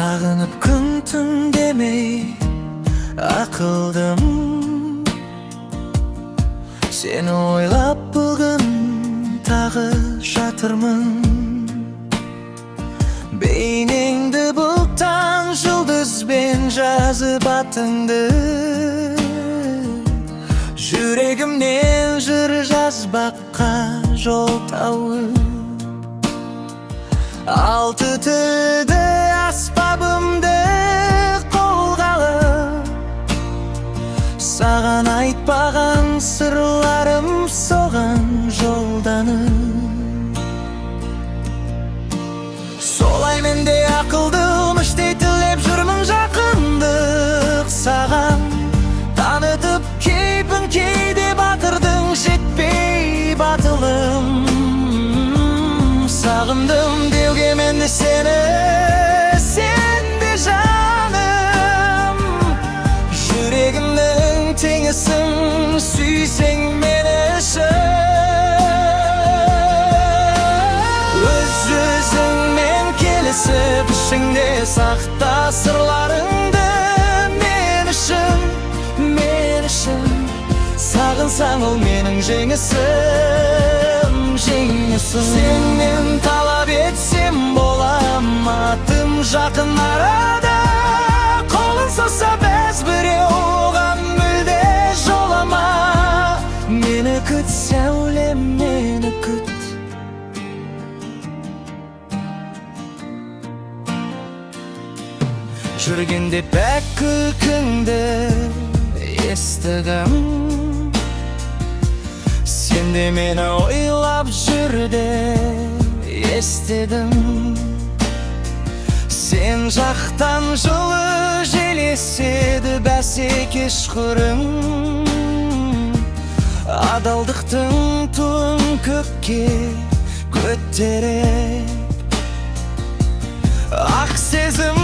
Сағынып күн түн демей ақылдым, сені ойлап бүгін тағы жатырмын. Бейнеңді бұлттан жұлдызбен жазып атыңды, жүрегімнен жыр жазбаққа жол тауып. Алты тілді аспабымды қолға алып, саған айтпаған сырларым соған жолданып. Солай мен де ақылдым, іштей тілеп жүрмін жақындық саған. Танытып кейпін кейде батырдың жетпей батылым. Сағындым деуге мен де сені, сен де жаным. Жүрегімнің теңісің, сүйсең мені шын. Өз-өзіңмен келісіп, ішіңде сақта сырларыңды. Мен үшін, мен үшін сағынсаң ол менің жеңісім, жеңісім. Сенен талап етсем болам, атым жақын арада. Қолын созса біз біреу, оған мүлде жолама. Мені күт, сәулем, мені күт. Жүргенде пәк күлкіңді естігім, сен де мені ойлап жүрде естедім. Сен жақтан жылы жел еседі бәсекеш құрым, адалдықтың туын көкке көтеріп. Ақ сезім